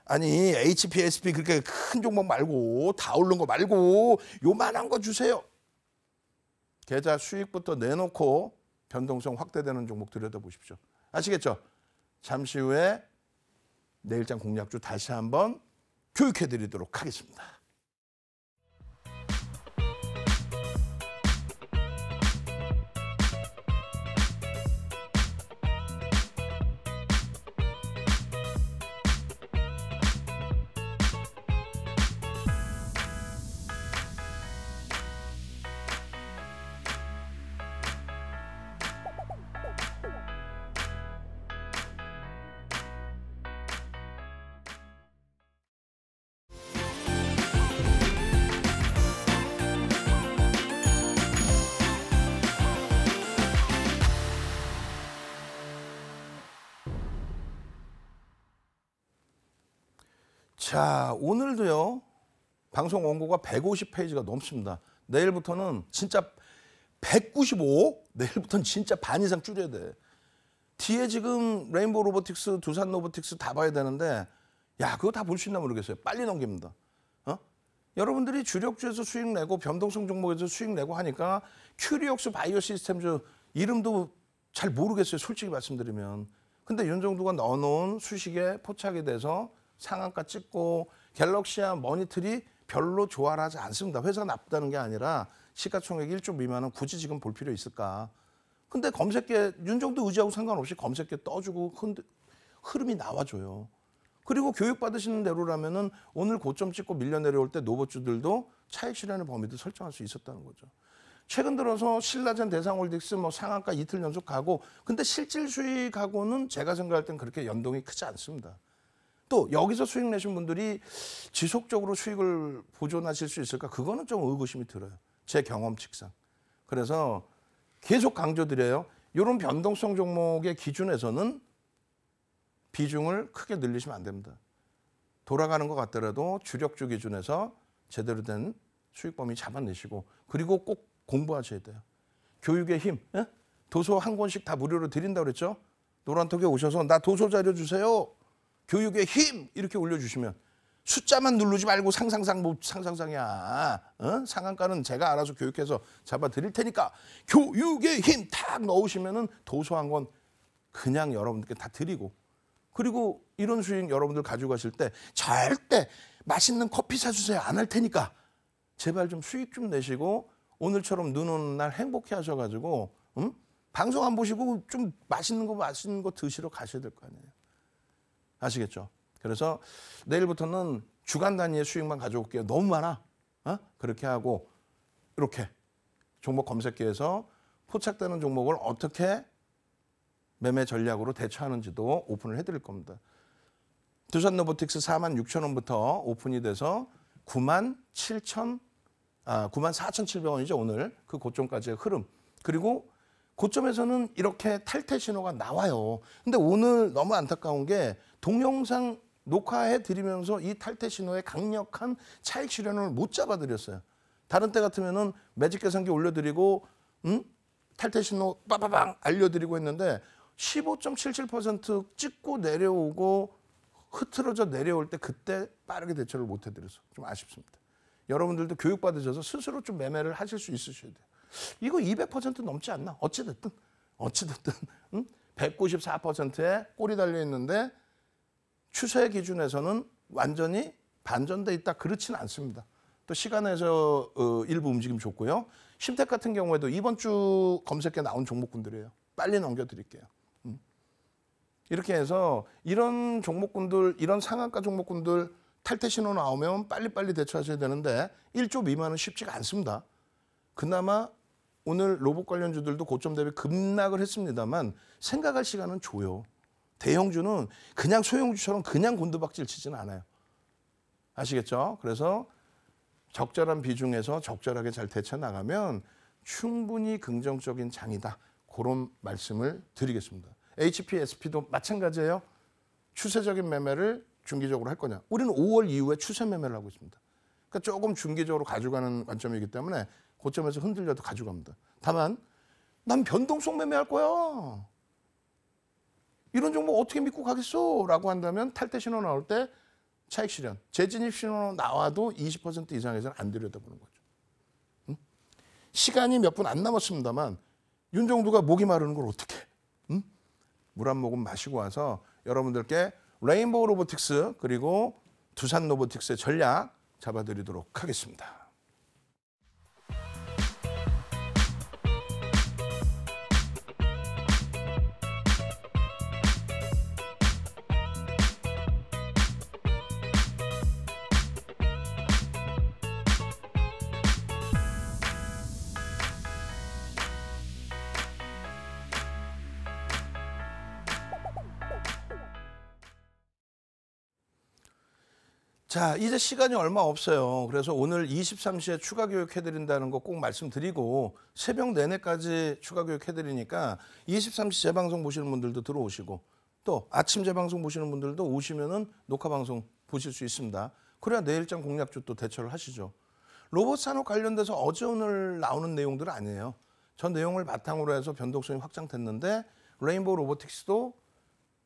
아니 HPSP 그렇게 큰 종목 말고 다 오른 거 말고 요만한 거 주세요. 계좌 수익부터 내놓고 변동성 확대되는 종목 들여다보십시오. 아시겠죠? 잠시 후에 내일장 공략주 다시 한번 교육해드리도록 하겠습니다. 자, 오늘도요. 방송 원고가 150페이지가 넘습니다. 내일부터는 진짜 195? 내일부터는 진짜 반 이상 줄여야 돼. 뒤에 지금 레인보우 로보틱스, 두산 로보틱스 다 봐야 되는데 야, 그거 다 볼 수 있나 모르겠어요. 빨리 넘깁니다. 여러분들이 주력주에서 수익 내고 변동성 종목에서 수익 내고 하니까 큐리옥스 바이오 시스템즈 이름도 잘 모르겠어요. 솔직히 말씀드리면. 근데 윤정두가 넣어놓은 수식에 포착이 돼서 상한가 찍고 갤럭시와 머니틀이 별로 조화하지 않습니다. 회사가 나쁘다는 게 아니라 시가총액 1조 미만은 굳이 지금 볼 필요 있을까. 근데 검색계 윤정두 의지하고 상관없이 검색계 떠주고 흐름이 나와줘요. 그리고 교육받으시는 대로라면은 오늘 고점 찍고 밀려 내려올 때 노버주들도 차익 실현의 범위도 설정할 수 있었다는 거죠. 최근 들어서 신라젠, 대상홀딩스 뭐 상한가 이틀 연속 가고 근데 실질 수익하고는 제가 생각할 땐 그렇게 연동이 크지 않습니다. 또 여기서 수익 내신 분들이 지속적으로 수익을 보존하실 수 있을까? 그거는 좀 의구심이 들어요. 제 경험칙상. 그래서 계속 강조드려요. 이런 변동성 종목의 기준에서는 비중을 크게 늘리시면 안 됩니다. 돌아가는 것 같더라도 주력주 기준에서 제대로 된 수익 범위 잡아내시고 그리고 꼭 공부하셔야 돼요. 교육의 힘. 예? 도서 한 권씩 다 무료로 드린다고 그랬죠? 노란톡에 오셔서 나 도서 자료 주세요. 교육의 힘 이렇게 올려주시면 숫자만 누르지 말고 상상상이야. 상한가는 제가 알아서 교육해서 잡아드릴 테니까 교육의 힘 탁 넣으시면은 도서 한 권 그냥 여러분들께 다 드리고 그리고 이런 수익 여러분들 가지고 가실 때 절대 맛있는 커피 사주세요 안 할 테니까 제발 좀 수익 좀 내시고 오늘처럼 눈 오는 날 행복해 하셔가지고 방송 안 보시고 좀 맛있는 거 드시러 가셔야 될 거 아니에요. 아시겠죠? 그래서 내일부터는 주간 단위의 수익만 가져올게요. 너무 많아. 그렇게 하고 이렇게 종목 검색기에서 포착되는 종목을 어떻게 매매 전략으로 대처하는지도 오픈을 해드릴 겁니다. 두산 로보틱스 46,000원부터 오픈이 돼서 94,700원이죠. 오늘 그 고점까지의 흐름. 그리고 고점에서는 이렇게 탈퇴 신호가 나와요. 근데 오늘 너무 안타까운 게 동영상 녹화해 드리면서 이 탈퇴 신호의 강력한 차익 실현을 못 잡아드렸어요. 다른 때 같으면은 매직 계산기 올려드리고 탈퇴 신호 빠바방 알려드리고 했는데 15.77% 찍고 내려오고 흐트러져 내려올 때 그때 빠르게 대처를 못 해드려서 좀 아쉽습니다. 여러분들도 교육받으셔서 스스로 좀 매매를 하실 수 있으셔야 돼요. 이거 200% 넘지 않나? 어찌됐든 194%에 꼬리 달려 있는데 추세 기준에서는 완전히 반전돼 있다 그렇지는 않습니다. 또 시간에서 일부 움직임 좋고요. 심택 같은 경우에도 이번 주 검색에 나온 종목군들이에요. 빨리 넘겨드릴게요. 이렇게 해서 이런 종목군들, 이런 상한가 종목군들 탈퇴 신호 나오면 빨리빨리 대처하셔야 되는데 1조 미만은 쉽지가 않습니다. 그나마 오늘 로봇 관련주들도 고점 대비 급락을 했습니다만 생각할 시간은 줘요. 대형주는 그냥 소형주처럼 그냥 곤두박질 치지는 않아요. 아시겠죠? 그래서 적절한 비중에서 적절하게 잘 대처 나가면 충분히 긍정적인 장이다. 그런 말씀을 드리겠습니다. HPSP도 마찬가지예요. 추세적인 매매를 중기적으로 할 거냐. 우리는 5월 이후에 추세 매매를 하고 있습니다. 그러니까 조금 중기적으로 가져가는 관점이기 때문에 고점에서 흔들려도 가져갑니다. 다만 난 변동성 매매할 거야. 이런 종목 어떻게 믿고 가겠어? 라고 한다면 탈퇴 신호 나올 때 차익 실현, 재진입 신호 나와도 20% 이상에서는 안 들여다보는 거죠. 시간이 몇 분 안 남았습니다만 윤정두가 목이 마르는 걸 어떻게 물 한 모금 마시고 와서 여러분들께 레인보우 로보틱스 그리고 두산 로보틱스의 전략 잡아드리도록 하겠습니다. 자, 이제 시간이 얼마 없어요. 그래서 오늘 23시에 추가 교육 해드린다는 거 꼭 말씀드리고 새벽 내내까지 추가 교육 해드리니까 23시 재방송 보시는 분들도 들어오시고 또 아침 재방송 보시는 분들도 오시면은 녹화 방송 보실 수 있습니다. 그래야 내일장 공략주 또 대처를 하시죠. 로봇 산업 관련돼서 어제 오늘 나오는 내용들은 아니에요. 전 내용을 바탕으로 해서 변동성이 확장됐는데 레인보우 로보틱스도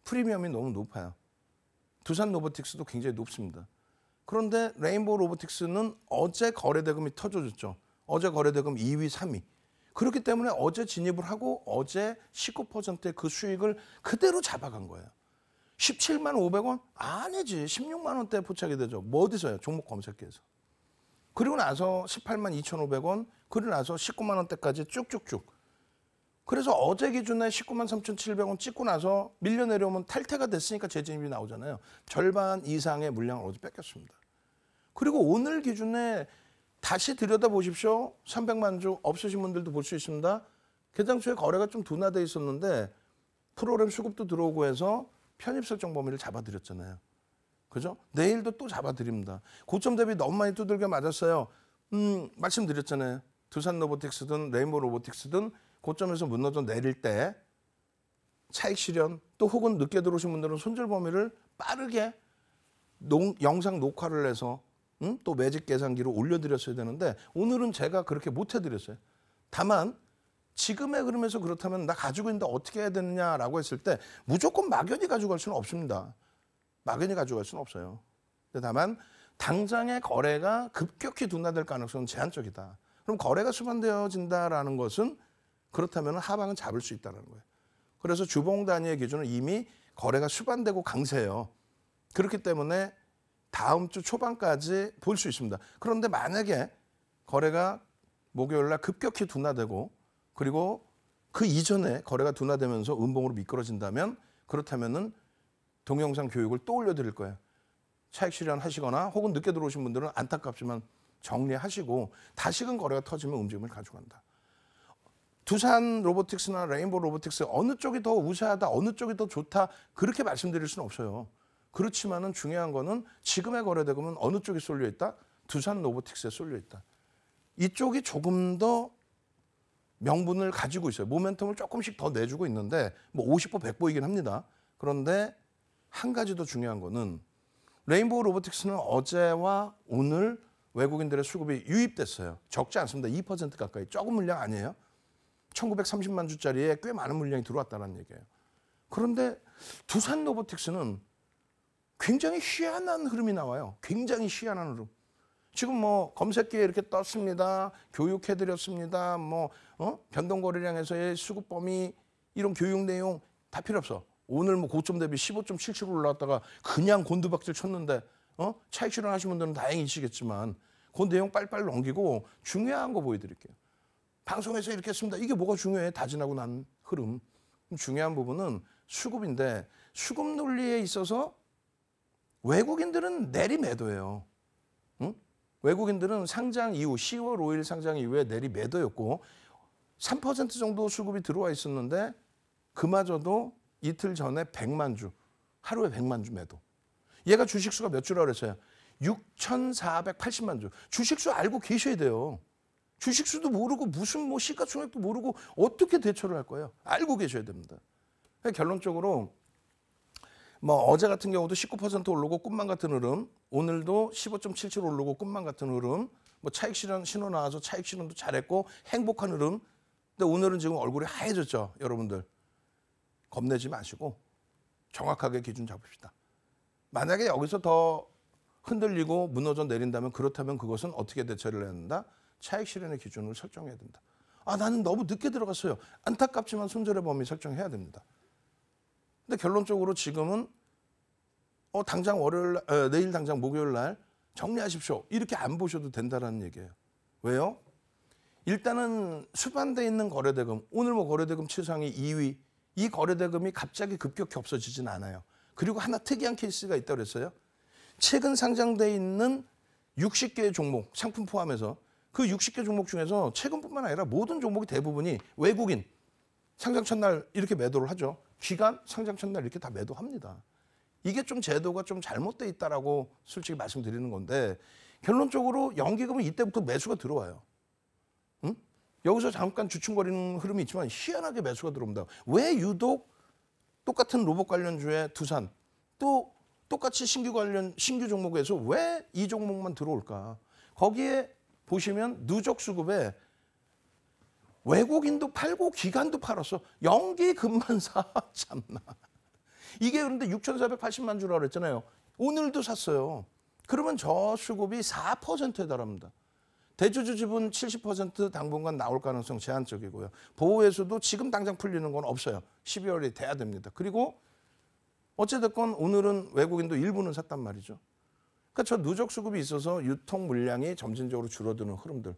프리미엄이 너무 높아요. 두산 로보틱스도 굉장히 높습니다. 그런데 레인보우 로보틱스는 어제 거래대금이 터져줬죠. 어제 거래대금 2위, 3위. 그렇기 때문에 어제 진입을 하고 어제 19%의 그 수익을 그대로 잡아간 거예요. 17만 500원? 아니지. 16만 원대에 포착이 되죠. 뭐 어디서요? 종목 검색기에서. 그리고 나서 18만 2,500원, 그리고 나서 19만 원대까지 쭉쭉쭉. 그래서 어제 기준에 19만 3,700원 찍고 나서 밀려 내려오면 탈퇴가 됐으니까 재진입이 나오잖아요. 절반 이상의 물량을 어제 뺏겼습니다. 그리고 오늘 기준에 다시 들여다보십시오. 300만 주 없으신 분들도 볼 수 있습니다. 개장초에 거래가 좀 둔화돼 있었는데 프로그램 수급도 들어오고 해서 편입 설정 범위를 잡아드렸잖아요. 그죠? 내일도 또 잡아드립니다. 고점 대비 너무 많이 두들겨 맞았어요. 말씀드렸잖아요. 두산 로보틱스든 레인보우 로보틱스든 고점에서 무너져 내릴 때 차익 실현 또 혹은 늦게 들어오신 분들은 손절 범위를 빠르게 영상 녹화를 해서 또 매집 계산기로 올려드렸어야 되는데 오늘은 제가 그렇게 못 해드렸어요. 다만 지금의 흐름에서 그렇다면 나 가지고 있는데 어떻게 해야 되느냐라고 했을 때 무조건 막연히 가져갈 수는 없습니다. 막연히 가져갈 수는 없어요. 근데 다만 당장의 거래가 급격히 둔화될 가능성은 제한적이다. 그럼 거래가 수반되어진다라는 것은 그렇다면 하방은 잡을 수 있다는 거예요. 그래서 주봉 단위의 기준은 이미 거래가 수반되고 강세예요. 그렇기 때문에 다음 주 초반까지 볼 수 있습니다. 그런데 만약에 거래가 목요일 날 급격히 둔화되고 그리고 그 이전에 거래가 둔화되면서 음봉으로 미끄러진다면 그렇다면은 동영상 교육을 또 올려드릴 거예요. 차익 실현하시거나 혹은 늦게 들어오신 분들은 안타깝지만 정리하시고 다시금 거래가 터지면 움직임을 가져간다. 두산 로보틱스나 레인보우 로보틱스 어느 쪽이 더 우세하다, 어느 쪽이 더 좋다 그렇게 말씀드릴 수는 없어요. 그렇지만은 중요한 거는 지금의 거래대금은 어느 쪽이 쏠려 있다? 두산 로보틱스에 쏠려 있다. 이쪽이 조금 더 명분을 가지고 있어요. 모멘텀을 조금씩 더 내주고 있는데 뭐 50보 100보이긴 합니다. 그런데 한 가지 더 중요한 거는 레인보우 로보틱스는 어제와 오늘 외국인들의 수급이 유입됐어요. 적지 않습니다. 2% 가까이. 적은 물량 아니에요. 1930만 주짜리에 꽤 많은 물량이 들어왔다는 얘기예요. 그런데 두산 로보틱스는 굉장히 희한한 흐름이 나와요. 굉장히 희한한 흐름. 지금 뭐 검색기에 이렇게 떴습니다. 교육해드렸습니다. 뭐 변동거래량에서의 수급 범위 이런 교육 내용 다 필요 없어. 오늘 뭐 고점 대비 15.77 올라왔다가 그냥 곤두박질 쳤는데 차익 실현하신 분들은 다행이시겠지만 그 내용 빨리빨리 넘기고 중요한 거 보여드릴게요. 방송에서 이렇게 했습니다. 이게 뭐가 중요해? 다지나고 난 흐름. 중요한 부분은 수급인데 수급 논리에 있어서 외국인들은 내리매도예요. 응? 외국인들은 상장 이후 10월 5일 상장 이후에 내리매도였고 3% 정도 수급이 들어와 있었는데 그마저도 이틀 전에 100만 주, 하루에 100만 주 매도. 얘가 주식수가 몇 주라고 그랬어요? 6,480만 주. 주식수 알고 계셔야 돼요. 주식수도 모르고 무슨 뭐 시가총액도 모르고 어떻게 대처를 할 거예요? 알고 계셔야 됩니다. 결론적으로 뭐 어제 같은 경우도 19% 오르고 꿈만 같은 흐름, 오늘도 15.77 오르고 꿈만 같은 흐름, 뭐 차익 실현 신호 나와서 차익 실현도 잘했고 행복한 흐름. 근데 오늘은 지금 얼굴이 하얘졌죠, 여러분들. 겁내지 마시고 정확하게 기준 잡읍시다. 만약에 여기서 더 흔들리고 무너져 내린다면 그렇다면 그것은 어떻게 대처를 해야 된다? 차익 실현의 기준을 설정해야 된다. 아, 나는 너무 늦게 들어갔어요. 안타깝지만 손절의 범위 설정해야 됩니다. 근데 결론적으로 지금은 당장 월요일 날, 내일 당장 목요일 날 정리하십시오. 이렇게 안 보셔도 된다는 얘기예요. 왜요? 일단은 수반돼 있는 거래대금, 오늘 뭐 거래대금 최상위 2위, 이 거래대금이 갑자기 급격히 없어지진 않아요. 그리고 하나 특이한 케이스가 있다고 그랬어요. 최근 상장돼 있는 60개의 종목, 상품 포함해서 그 60개 종목 중에서 최근뿐만 아니라 모든 종목이 대부분이 외국인 상장 첫날 이렇게 매도를 하죠. 기관 상장 첫날 이렇게 다 매도합니다. 이게 좀 제도가 좀 잘못돼 있다라고 솔직히 말씀드리는 건데 결론적으로 연기금은 이때부터 매수가 들어와요. 응? 여기서 잠깐 주춤거리는 흐름이 있지만 희한하게 매수가 들어옵니다. 왜 유독 똑같은 로봇 관련주의 두산 또 똑같이 신규 종목에서 왜 이 종목만 들어올까? 거기에 보시면 누적 수급에 외국인도 팔고 기관도 팔았어. 연기 금만사 참나. 이게 그런데 6,480만 주라고 그랬잖아요. 오늘도 샀어요. 그러면 저 수급이 4%에 달합니다. 대주주 지분 70% 당분간 나올 가능성 제한적이고요. 보호회수도 지금 당장 풀리는 건 없어요. 12월이 돼야 됩니다. 그리고 어찌됐건 오늘은 외국인도 일부는 샀단 말이죠. 그러니까 저 누적 수급이 있어서 유통 물량이 점진적으로 줄어드는 흐름들.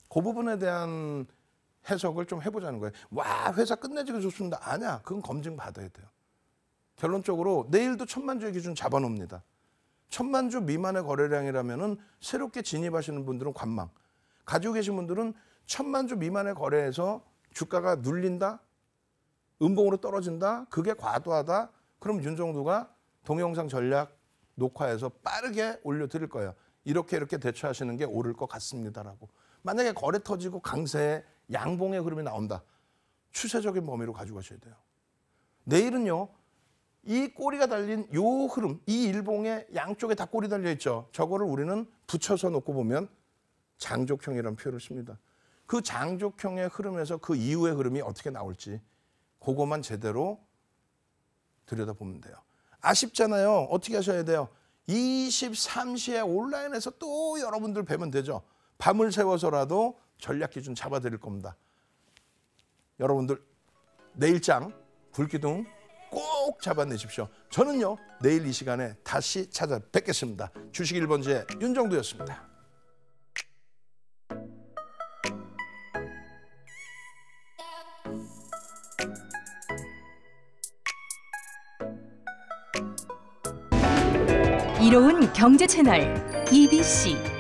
그 부분에 대한 해석을 좀 해보자는 거예요. 와, 회사 끝내주기 좋습니다. 아니야. 그건 검증 받아야 돼요. 결론적으로 내일도 1,000만 주의 기준 잡아놓습니다. 1,000만 주 미만의 거래량이라면은 새롭게 진입하시는 분들은 관망. 가지고 계신 분들은 1,000만 주 미만의 거래에서 주가가 눌린다? 음봉으로 떨어진다? 그게 과도하다? 그럼 윤정두가 동영상 전략 녹화해서 빠르게 올려드릴 거예요. 이렇게 대처하시는 게 옳을 것 같습니다라고. 만약에 거래 터지고 강세에 양봉의 흐름이 나온다. 추세적인 범위로 가지고 가셔야 돼요. 내일은요. 이 꼬리가 달린 요 흐름, 이 일봉에 양쪽에 다 꼬리 달려 있죠. 저거를 우리는 붙여서 놓고 보면 장족형이라는 표현을 씁니다. 그 장족형의 흐름에서 그 이후의 흐름이 어떻게 나올지 그것만 제대로 들여다보면 돼요. 아쉽잖아요. 어떻게 하셔야 돼요? 23시에 온라인에서 또 여러분들 뵈면 되죠. 밤을 새워서라도 전략 기준 잡아드릴 겁니다. 여러분들 내일장 불기둥 꼭 잡아내십시오. 저는요 내일 이 시간에 다시 찾아뵙겠습니다. 주식 1번지의 윤정두였습니다. 이로운 경제 채널 EBC